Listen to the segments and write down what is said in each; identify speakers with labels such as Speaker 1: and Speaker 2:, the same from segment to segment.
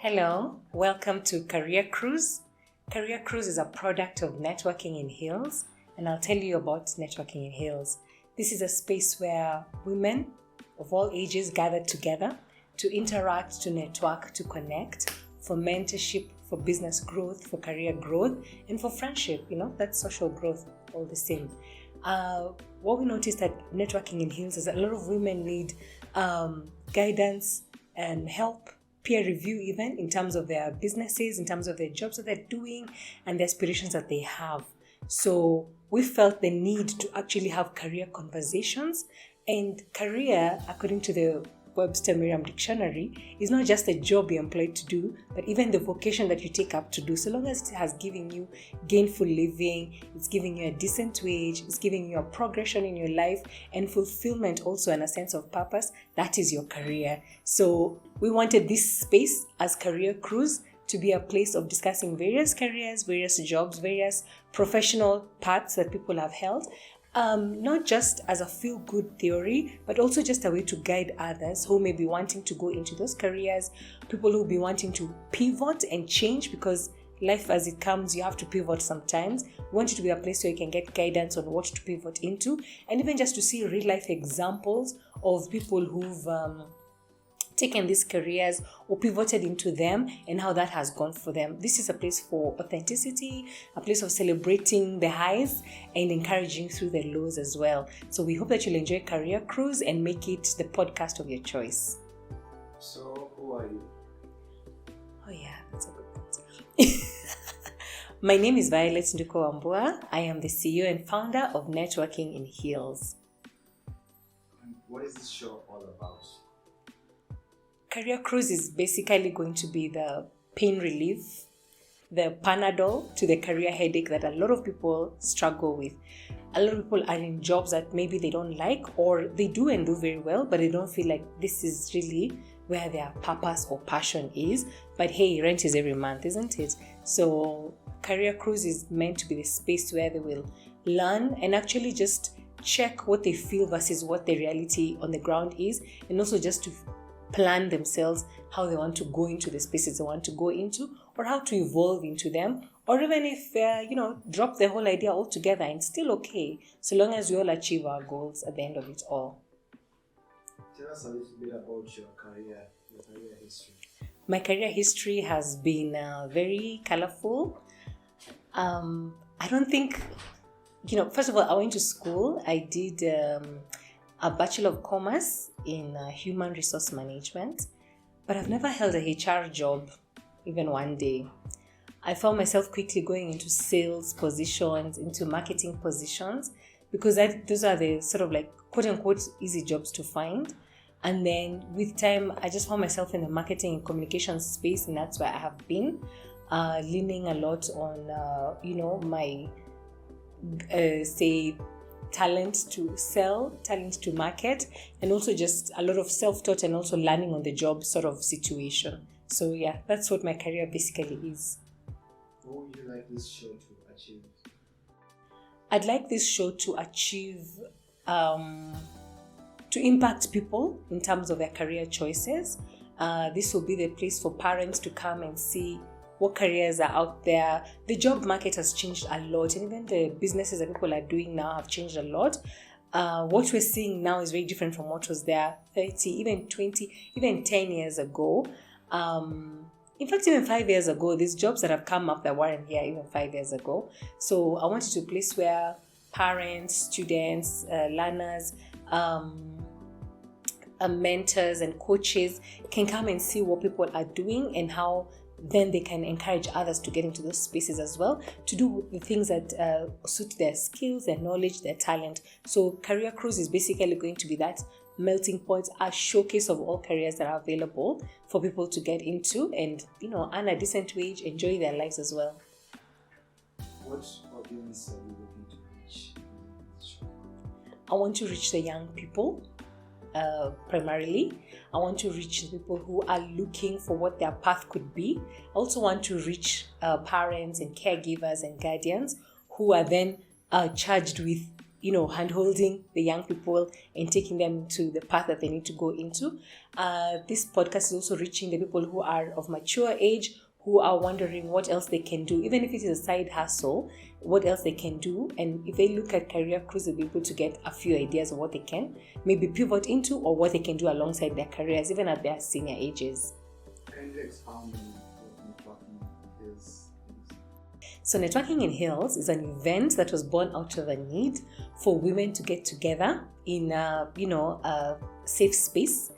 Speaker 1: Hello, welcome to Career Cruise. Career Cruise is a product of Networking in Heels, and I'll tell you about Networking in Heels. This is a space where women of all ages gather together to interact, to network, to connect for mentorship, for business growth, for career growth, and for friendship. That's social growth all the same. What we noticed at Networking in Heels is that a lot of women need guidance and help, peer review even, in terms of their businesses, in terms of their jobs that they're doing, and the aspirations that they have. So we felt the need to actually have career conversations. And career, according to the Webster Merriam Dictionary, is not just a job you're employed to do, but even the vocation that you take up to do. So long as it has given you gainful living, it's giving you a decent wage, it's giving you a progression in your life and fulfillment also, and a sense of purpose, that is your career. So we wanted this space as Career Cruise to be a place of discussing various careers, various jobs, various professional paths that people have held. Not just as a feel-good theory, but also just a way to guide others who may be wanting to go into those careers, people who will be wanting to pivot and change, because life as it comes, you have to pivot sometimes. We want it to be a place where you can get guidance on what to pivot into, and even just to see real-life examples of people who've taken these careers or pivoted into them and how that has gone for them. This is a place for authenticity, a place of celebrating the highs and encouraging through the lows as well. So we hope that you'll enjoy Career Cruise and make it the podcast of your choice.
Speaker 2: So, who are you?
Speaker 1: Oh yeah, that's a good point. My name is Violet Nduko Wambua. I am the CEO and founder of Networking in Heels.
Speaker 2: And what is this show all about?
Speaker 1: Career Cruise is basically going to be the pain relief, the Panadol to the career headache that a lot of people struggle with. A lot of people are in jobs that maybe they don't like, or they do and do very well, but they don't feel like this is really where their purpose or passion is. But hey, rent is every month, isn't it? So Career Cruise is meant to be the space where they will learn and actually just check what they feel versus what the reality on the ground is, and also just to plan themselves how they want to go into the spaces they want to go into, or how to evolve into them, or even if drop the whole idea altogether, and still okay, so long as we all achieve our goals at the end of it all.
Speaker 2: Tell us a little bit about your career history.
Speaker 1: My career history has been very colorful. I don't think, first of all, I went to school. I did a Bachelor of Commerce in Human Resource Management, but I've never held a HR job, even one day. I found myself quickly going into sales positions, into marketing positions, because those are the sort of like quote-unquote easy jobs to find. And then with time, I just found myself in the marketing and communications space, and that's where I have been, leaning a lot on, my, talent to sell, talent to market, and also just a lot of self-taught and also learning on the job sort of situation. So yeah, that's what my career basically is.
Speaker 2: What would you like this show to achieve?
Speaker 1: I'd like this show to achieve, to impact people in terms of their career choices. This will be the place for parents to come and see what careers are out there. The job market has changed a lot, and even the businesses that people are doing now have changed a lot. What we're seeing now is very different from what was there 30, even 20, even 10 years ago. In fact, even 5 years ago, these jobs that have come up that weren't here even 5 years ago. So I wanted to a place where parents, students, learners, mentors and coaches can come and see what people are doing, and how then they can encourage others to get into those spaces as well, to do the things that suit their skills, their knowledge, their talent. So Career Cruise is basically going to be that melting pot, a showcase of all careers that are available for people to get into and, earn a decent wage, enjoy their lives as well.
Speaker 2: What audience are you looking to reach in this show?
Speaker 1: I want to reach the young people. Primarily, I want to reach the people who are looking for what their path could be. I also want to reach parents and caregivers and guardians who are then charged with hand-holding the young people and taking them to the path that they need to go into. This podcast is also reaching the people who are of mature age, who are wondering what else they can do, even if it is a side hustle, what else they can do. And if they look at Career Cruise, they'll be able to get a few ideas of what they can maybe pivot into or what they can do alongside their careers, even at their senior ages.
Speaker 2: Can you expound on what networking is?
Speaker 1: So Networking in Heels is an event that was born out of a need for women to get together in a safe space,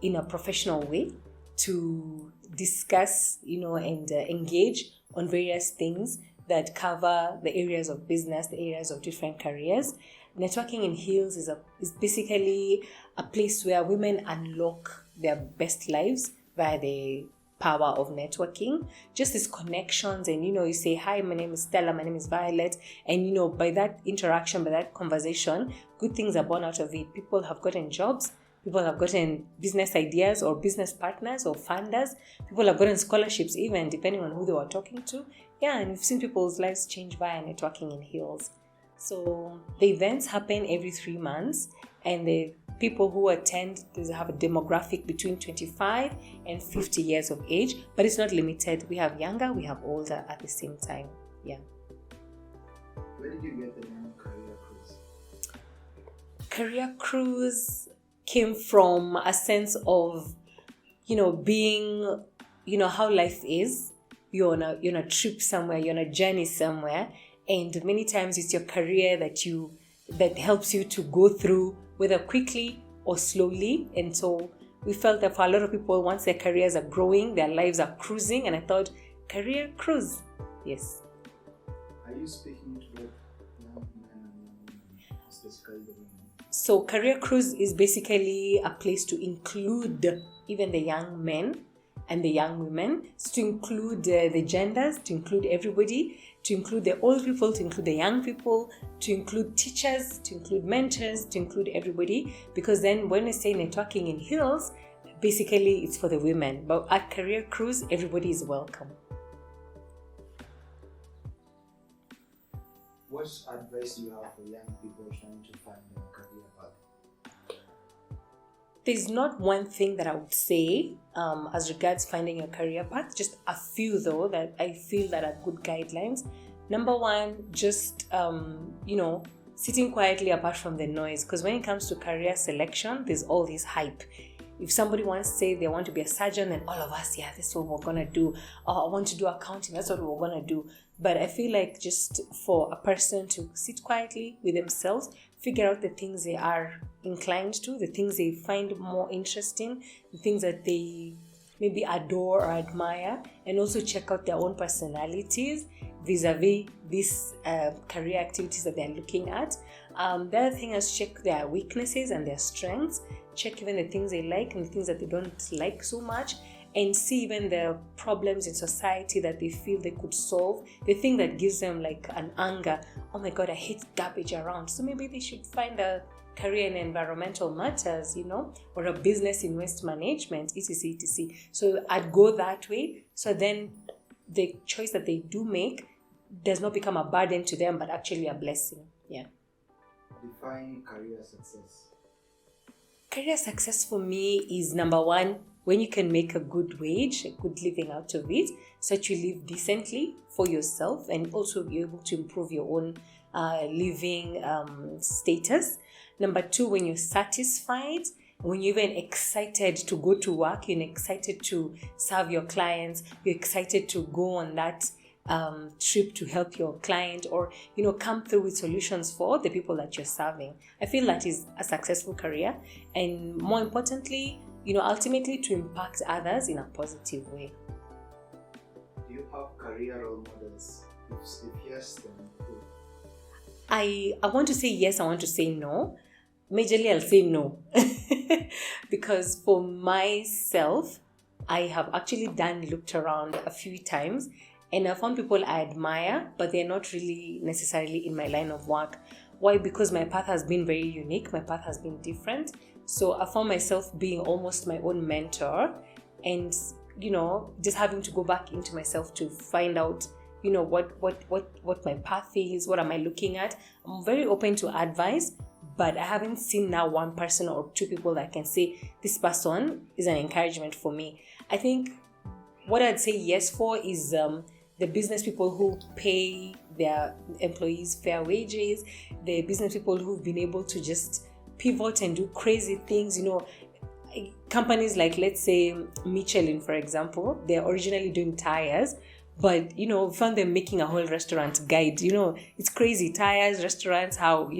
Speaker 1: in a professional way, to discuss, and engage on various things that cover the areas of business, the areas of different careers. Networking in Heels is basically a place where women unlock their best lives via the power of networking. Just these connections, and you say, hi, my name is Stella, my name is Violet, and by that interaction, by that conversation, good things are born out of it. People have gotten jobs. People have gotten business ideas or business partners or funders. People have gotten scholarships, even depending on who they were talking to. Yeah, and we've seen people's lives change via Networking in Heels. So the events happen every 3 months, and the people who attend, they have a demographic between 25 and 50 years of age, but it's not limited. We have younger, we have older at the same time. Yeah.
Speaker 2: Where did you get the name Career Cruise?
Speaker 1: Career Cruise came from a sense of, being, how life is. You're on a trip somewhere, you're on a journey somewhere, and many times it's your career that helps you to go through, whether quickly or slowly. And so we felt that for a lot of people, once their careers are growing, their lives are cruising, and I thought, Career Cruise, yes.
Speaker 2: Are you speaking to both young men and young women, specifically the women?
Speaker 1: So Career Cruise is basically a place to include even the young men and the young women, to include the genders, to include everybody, to include the old people, to include the young people, to include teachers, to include mentors, to include everybody. Because then when we say Networking in Heels, basically it's for the women. But at Career Cruise, everybody is welcome.
Speaker 2: What advice do you have for young people trying to find their career path?
Speaker 1: There's not one thing that I would say as regards finding your career path, just a few though that I feel that are good guidelines. Number one, just, sitting quietly apart from the noise, because when it comes to career selection, there's all this hype. If somebody wants to say they want to be a surgeon, then all of us, yeah, this is what we're going to do. I want to do accounting, that's what we're going to do. But I feel like just for a person to sit quietly with themselves, figure out the things they are inclined to, the things they find more interesting, the things that they maybe adore or admire, and also check out their own personalities vis-a-vis these career activities that they're looking at. The other thing is check their weaknesses and their strengths, check even the things they like and the things that they don't like so much, and see even the problems in society that they feel they could solve, the thing that gives them like an anger, oh my god, I hate garbage around. So maybe they should find a career in environmental matters, or a business in waste management, etc, etc. So I'd go that way, so then the choice that they do make does not become a burden to them, but actually a blessing. Yeah.
Speaker 2: Define career success.
Speaker 1: Career success for me is, number one, when you can make a good wage, a good living out of it, so that you live decently for yourself and also be able to improve your own living status. Number two, when you're satisfied, when you're even excited to go to work, you're excited to serve your clients, you're excited to go on that trip to help your client, or come through with solutions for the people that you're serving. I feel that is a successful career, and more importantly, ultimately to impact others in a positive way.
Speaker 2: Do you have career role models? If yes, then who?
Speaker 1: I want to say yes, I want to say no. Majorly, I'll say no. Because for myself, I have actually looked around a few times, and I found people I admire, but they're not really necessarily in my line of work. Why? Because my path has been very unique. My path has been different. So I found myself being almost my own mentor, and, just having to go back into myself to find out, what my path is, what am I looking at. I'm very open to advice, but I haven't seen now one person or two people that can say this person is an encouragement for me. I think what I'd say yes for is the business people who pay their employees fair wages, the business people who've been able to just pivot and do crazy things. Companies like, let's say, Michelin, for example, they're originally doing tires, but we found them making a whole restaurant guide. It's crazy. Tires, restaurants, how,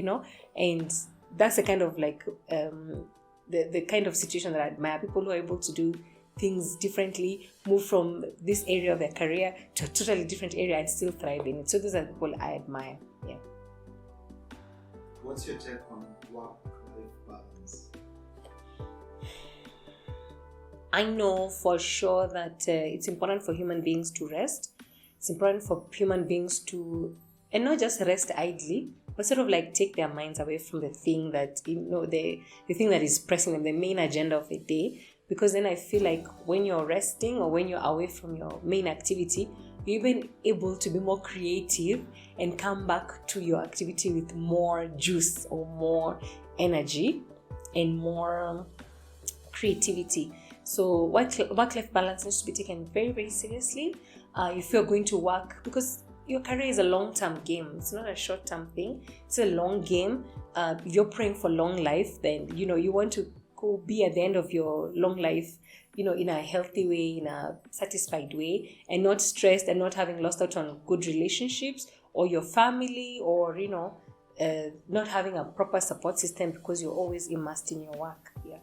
Speaker 1: and that's the kind of the kind of situation that I admire. People who are able to do things differently, move from this area of their career to a totally different area and still thrive in it. So those are the people I admire. Yeah.
Speaker 2: What's your take on work-life balance?
Speaker 1: I know for sure that it's important for human beings to rest. It's important for human beings to, and not just rest idly, but sort of take their minds away from the thing that, the thing that is pressing them, the main agenda of the day. Because then I feel like when you're resting or when you're away from your main activity, you're even able to be more creative and come back to your activity with more juice or more energy and more creativity. So work-life balance needs to be taken very, very seriously. If you're going to work, because your career is a long-term game. It's not a short-term thing. It's a long game. If you're praying for long life, then, you want to go be at the end of your long life, in a healthy way, in a satisfied way, and not stressed and not having lost out on good relationships or your family, or, not having a proper support system because you're always immersed in your work. Yeah.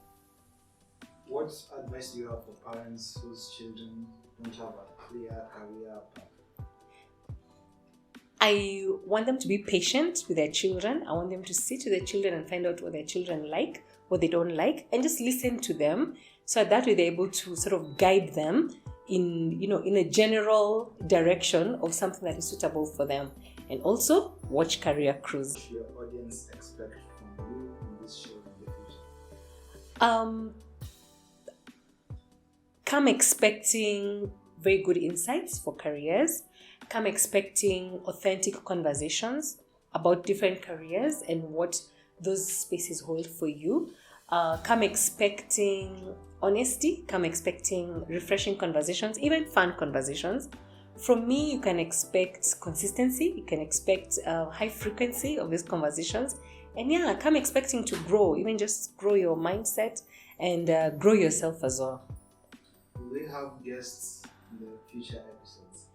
Speaker 2: What advice do you have for parents whose children don't have a clear career path?
Speaker 1: I want them to be patient with their children. I want them to sit with their children and find out what their children like, what they don't like, and just listen to them. So that way they're able to sort of guide them in a general direction of something that is suitable for them. And also watch Career Cruise.
Speaker 2: What your audience expect from you in this show in the future?
Speaker 1: Come expecting very good insights for careers. Come expecting authentic conversations about different careers and what those spaces hold for you. Come expecting honesty. Come expecting refreshing conversations, even fun conversations. From me, you can expect consistency. You can expect high frequency of these conversations. And come expecting to grow, even just grow your mindset and grow yourself as well.
Speaker 2: Will we have guests in the future episodes?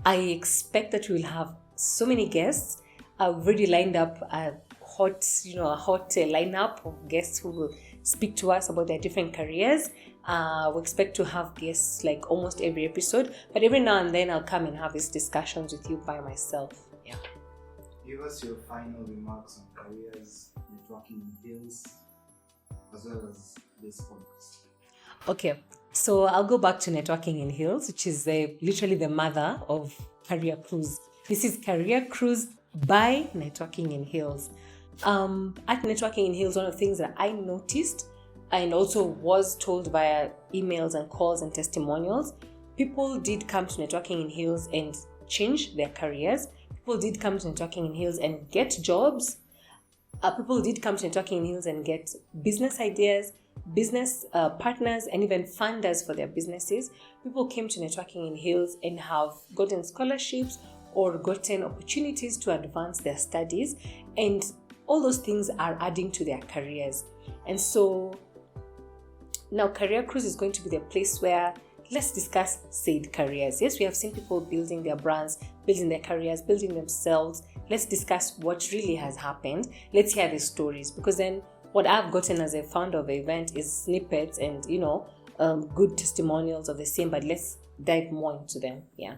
Speaker 1: I expect that we'll have so many guests. I've already lined up a hot lineup of guests who will speak to us about their different careers. We expect to have guests almost every episode, but every now and then I'll come and have these discussions with you by myself. Yeah.
Speaker 2: Give us your final remarks on careers, networking in Hills, as well as this podcast.
Speaker 1: Okay, so I'll go back to Networking in Hills, which is literally the mother of Career Cruise. This is Career Cruise by Networking in Hills. At Networking in Hills, one of the things that I noticed and also was told via emails and calls and testimonials, people did come to Networking in Hills and change their careers. People did come to Networking in Hills and get jobs. People did come to Networking in Hills and get business ideas, business partners, and even funders for their businesses. People came to Networking in Hills and have gotten scholarships or gotten opportunities to advance their studies, and all those things are adding to their careers. And so now Career Cruise is going to be the place where let's discuss said careers. Yes, we have seen people building their brands, building their careers, building themselves. Let's discuss what really has happened. Let's hear the stories, because then what I've gotten as a founder of the event is snippets and good testimonials of the same, but let's dive more into them. Yeah.